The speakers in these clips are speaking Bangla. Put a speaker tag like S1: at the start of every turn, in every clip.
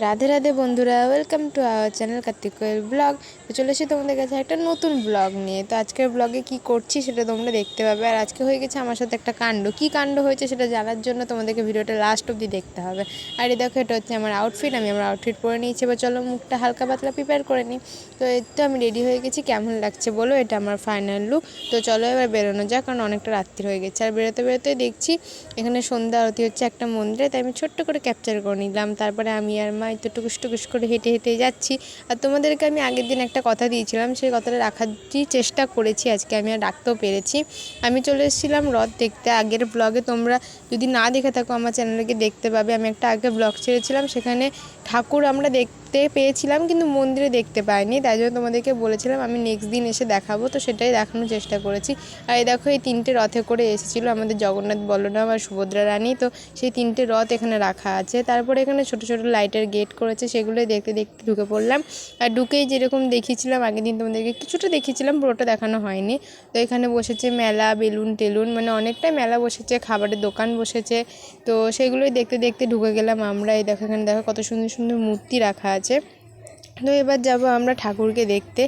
S1: রাধে রাধে বন্ধুরা, welcome to our channel Kartik Koyel blog. তো চলে এসে তোমাদের কাছে একটা নতুন ব্লগ নিয়ে। তো আজকের ব্লগে কি করছি সেটা তোমরা দেখতে পাবে। আর আজকে হয়ে গেছে আমার সাথে একটা কাণ্ড। কি কাণ্ড হয়েছে সেটা জানার জন্য তোমাদেরকে ভিডিওটা লাস্ট অবধি দেখতে হবে। আর এই দেখো, এটা হচ্ছে আমার আউটফিট। আমি আমার আউটফিট পরে নিয়েছি। এবার চলো মুখটা হালকা পাতলা প্রিপেয়ার করে নিই। তো এই তো আমি রেডি হয়ে গেছি। কেমন লাগছে বলো, এটা আমার ফাইনাল লুক। তো চলো এবার বেরোনো যাক, কারণ অনেকটা রাত্রি হয়ে গেছে। আর বেরোতে বেরোতে দেখছি এখানে সন্ধ্যা আরতি হচ্ছে একটা মন্দিরে, তাই আমি ছোট্ট করে ক্যাপচার করে নিলাম। তারপরে আমি আর মা একটু টুকুস টুকুস করে হেঁটে হেঁটে যাচ্ছি। আর তোমাদেরকে আমি আগের দিন একটা কথা দিয়েছিলাম, সেই কথাটা রাখার চেষ্টা করেছি। আজকে আমি আর রাখতেও পেরেছি। আমি চলে এসেছিলাম রথ দেখতে। আগের ব্লগে তোমরা যদি না দেখে থাকো আমার চ্যানেলকে দেখতে পাবে। আমি একটা আগে ব্লগ ছেড়েছিলাম, সেখানে ঠাকুর আমরা দেখতে পেয়েছিলাম কিন্তু মন্দিরে দেখতে পাইনি, তাই জন্য তোমাদেরকে বলেছিলাম আমি নেক্সট দিন এসে দেখাবো। তো সেটাই দেখানোর চেষ্টা করেছি। আর এই দেখো, এই তিনটে রথে করে এসেছিলো আমাদের জগন্নাথ, বলরাম আর সুভদ্রা রানী। তো সেই তিনটে রথ এখানে রাখা আছে। তারপরে এখানে ছোট ছোট লাইটের গেট করেছে, সেগুলোই দেখতে দেখতে ঢুকে পড়লাম। আর ঢুকেই যেরকম দেখিয়েছিলাম আগের দিন তোমাদেরকে কিছুটা দেখিয়েছিলাম, পুরোটা দেখানো হয়নি। তো এখানে বসেছে মেলা, বেলুন টেলুন, মানে অনেকটাই মেলা বসেছে, খাবারের দোকান বসেছে। তো সেগুলোই দেখতে দেখতে ঢুকে গেলাম আমরা। এই দেখো, এখানে দেখো কত সুন্দর সুন্দর মূর্তি রাখা আছে। তো এবার যাব আমরা ঠাকুরকে দেখতে।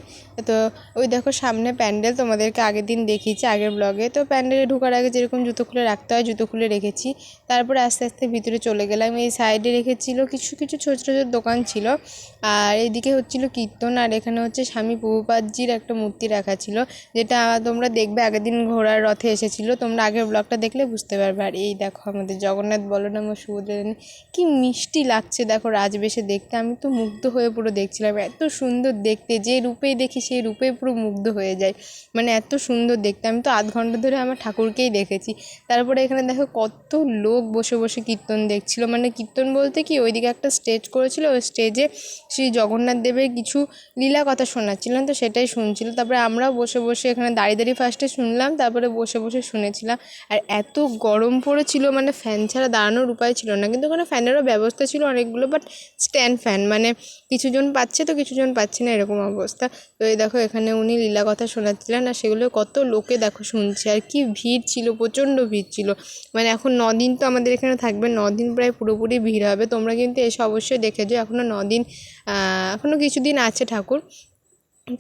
S1: তো ওই দেখো সামনে প্যান্ডেল, তোমাদেরকে আগের দিন দেখিয়েছি আগের ব্লগে। তো প্যান্ডেলে ঢোকার আগে যেরকম জুতো খুলে রাখতে হয়, জুতো খুলে রেখেছি। তারপরে আস্তে আস্তে ভিতরে চলে গেলাম। এই সাইডে রেখেছিল কিছু কিছু ছোটো ছোটো দোকান ছিল। আর এইদিকে হচ্ছিল কীর্তন। আর এখানে হচ্ছে স্বামী প্রভুপাদজির একটা মূর্তি রাখা ছিল, যেটা তোমরা দেখবে আগের দিন ঘোড়ার রথে এসেছিলো। তোমরা আগের ব্লগটা দেখলে বুঝতে পারবে। আর এই দেখো আমাদের জগন্নাথ, বলরাম ও সুভদ্রা রানী, কি মিষ্টি লাগছে দেখো রাজবেশে দেখতে। আমি তো মুগ্ধ হয়ে পুরো দেখছিলাম, এত সুন্দর দেখতে, যে রূপেই দেখি সেই রূপেই পুরো মুগ্ধ হয়ে যায়। মানে এত সুন্দর দেখতে। আমি তো আধ ঘন্টা ধরে আমার ঠাকুরকেই দেখেছি। তারপরে এখানে দেখো কত লোক বসে বসে কীর্তন দেখছিল। মানে কীর্তন বলতে কি, ওইদিকে একটা স্টেজ করেছিল, ওই স্টেজে শ্রী জগন্নাথ দেবের কিছু লীলা কথা শোনাচ্ছিলাম, তো সেটাই শুনছিল। তারপরে আমরাও বসে বসে এখানে দাঁড়িয়ে দাঁড়িয়ে ফার্স্টে শুনলাম, তারপরে বসে বসে শুনেছিলাম। আর এত গরম পড়েছিল, মানে ফ্যান ছাড়া দাঁড়ানোর উপায় ছিল না। কিন্তু ওখানে ফ্যানেরও ব্যবস্থা ছিল অনেকগুলো, বাট স্ট্যান্ড ফ্যান, মানে কিছুজন পাচ্ছে তো কিছুজন পাচ্ছে না, এরকম অবস্থা। তো এই দেখো এখানে উনি লীলা কথা শোনাচ্ছিলেন, আর সেগুলো কত লোকে দেখো শুনছে। আর কি ভিড় ছিল, প্রচণ্ড ভিড় ছিল। মানে এখন 9 দিন তো আমাদের এখানে থাকবে, 9 দিন প্রায় পুরোপুরি ভিড় হবে। তোমরা কিন্তু এসে অবশ্যই দেখে যাও, এখনও 9 দিন, এখনও কিছুদিন আছে ঠাকুর।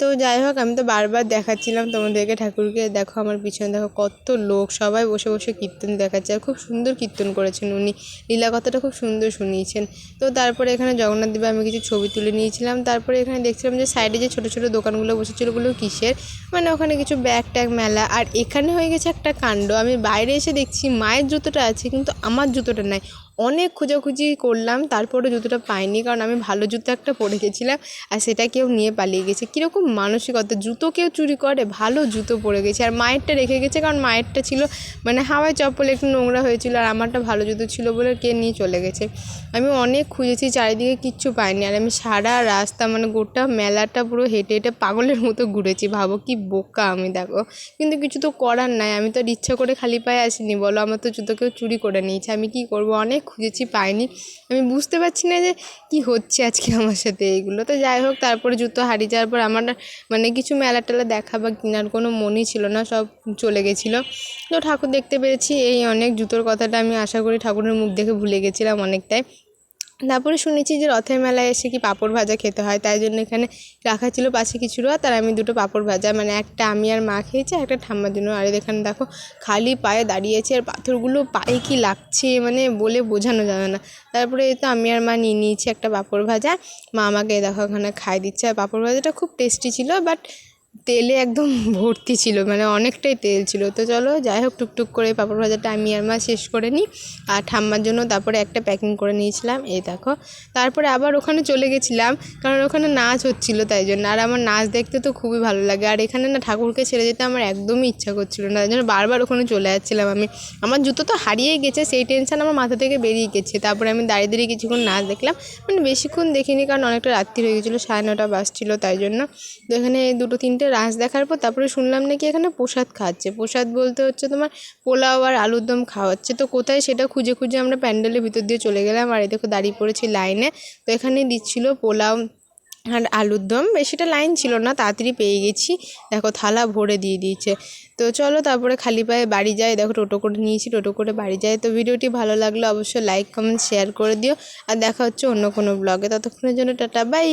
S1: তো যাই হোক, আমি তো বারবার দেখাচ্ছিলাম তোমাদেরকে ঠাকুরকে। দেখো আমার পিছনে দেখো কত লোক, সবাই বসে বসে কীর্তন দেখাচ্ছে। আর খুব সুন্দর কীর্তন করেছেন উনি, লীলা কথাটা খুব সুন্দর শুনিয়েছেন। তো তারপরে এখানে জগন্নাথ দেবে আমি কিছু ছবি তুলে নিয়েছিলাম। তারপরে এখানে দেখছিলাম যে সাইডে যে ছোটো ছোটো দোকানগুলো বসেছিল, ওগুলো কিসের, মানে ওখানে কিছু ব্যাগ ট্যাগ মেলা। আর এখানে হয়ে গেছে একটা কাণ্ড, আমি বাইরে এসে দেখছি মায়ের জুতোটা আছে কিন্তু আমার জুতোটা নাই। অনেক খোঁজাখুঁজি করলাম, তারপরে জুতোটা পাইনি, কারণ আমি ভালো জুতো একটা পরে গেছিলাম আর সেটা কেউ নিয়ে পালিয়ে গেছে। কীরকম মানসিকতা, জুতো কেউ চুরি করে, ভালো জুতো পরে গেছে। আর মায়েরটা রেখে গেছে, কারণ মায়েরটা ছিল মানে হাওয়ায় চপ্পল একটু নোংরা হয়েছিল, আর আমারটা ভালো জুতো ছিল বলে কে নিয়ে চলে গেছে। আমি অনেক খুঁজেছি, চারিদিকে কিচ্ছু পাইনি। আর আমি সারা রাস্তা, মানে গোটা মেলাটা পুরো হেঁটে হেঁটে পাগলের মতো ঘুরেছি। ভাবো কি বোকা আমি, দেখো। কিন্তু কিছু তো করার নাই, আমি তো আর ইচ্ছা করে খালি পায়ে আসিনি বলো, আমার তো জুতো কেউ চুরি করে নিয়েছে। আমি কি করব, অনেক খুঁজেছি পাইনি। আমি বুঝতে পারছি না যে কি হচ্ছে আজকে আমার সাথে এইগুলো। তো যাই হোক, তারপরে জুতো হারিয়ে যাওয়ার পর আমার মানে কিছু মেলা টেলা দেখা বা কেনার কোনো মনই ছিল না, সব চলে গেছিলো। তো ঠাকুর দেখতে পেরেছি এই অনেক। জুতোর কথাটা আমি আশা করি ঠাকুরের মুখ দেখে ভুলে গেছিলাম অনেকটাই। তারপরে শুনেছি যে রথের মেলায় এসে কি পাঁপড় ভাজা খেতে হয়, তাই জন্য এখানে রাখা ছিল পাশে কিছু রথ। আর আমি দুটো পাঁপড় ভাজা, মানে একটা আমি আর মা খেয়েছি, একটা ঠাম্মার জন্য। আর এখানে দেখো খালি পায়ে দাঁড়িয়েছে, আর পাথরগুলো পায়ে কি লাগছে মানে বলে বোঝানো যাবে না। তারপরে এই তো আমি আর মা নিয়ে নিয়েছি একটা পাঁপড় ভাজা। মা আমাকে দেখো এখানে খাই দিচ্ছে। আর পাঁপড় ভাজাটা খুব টেস্টি ছিল, বাট তেলে একদম ভর্তি ছিল, মানে অনেকটাই তেল ছিল। তো চলো যাই হোক, টুকটুক করে পাঁপড় ভাজাটা আমি আর মা শেষ করে নিই। আর ঠাম্মার জন্য তারপরে একটা প্যাকিং করে নিয়েছিলাম, এই দেখো। তারপরে আবার ওখানে চলে গেছিলাম, কারণ ওখানে নাচ হচ্ছিলো, তাই জন্য। আর আমার নাচ দেখতে তো খুবই ভালো লাগে। আর এখানে না ঠাকুরকে ছেড়ে যেতে আমার একদমই ইচ্ছা করছিল না, তাই জন্য বারবার ওখানে চলে যাচ্ছিলাম আমি। আমার জুতো তো হারিয়েই গেছে, সেই টেনশন আমার মাথা থেকে বেরিয়ে গেছে। তারপরে আমি দাঁড়িয়ে দাঁড়িয়ে কিছুক্ষণ নাচ দেখলাম, মানে বেশিক্ষণ দেখিনি, কারণ অনেকটা রাত্রি হয়ে গেছিলো, 9:30 বাজছিলো, তাই জন্য। তো এখানে 2-3টে নাচ দেখার পর তারপরে শুনলাম নাকি এখানে প্রসাদ খাওয়াচ্ছে। প্রসাদ বলতে হচ্ছে তোমার পোলাও আর আলুর দম খাওয়াচ্ছে। তো কোথায় সেটা খুঁজে খুঁজে আমরা প্যান্ডেলের ভিতর দিয়ে চলে গেলাম। আর এই দেখো দাঁড়িয়ে পড়েছি লাইনে। তো এখানে দিচ্ছিলো পোলাও, আর আলুর দম, বেশিটা লাইন ছিল না, তাড়াতাড়ি পেয়ে গেছি। দেখো থালা ভরে দিয়ে দিয়েছে। তো চলো তারপরে খালি পায়ে বাড়ি যাই। দেখো টোটো করে নিয়েছি, টোটো করে বাড়ি যাই। তো ভিডিওটি ভালো লাগলে অবশ্যই লাইক কমেন্ট শেয়ার করে দিও। আর দেখা হচ্ছে অন্য কোনো ব্লগে। ততক্ষণের জন্য টাটা বাই।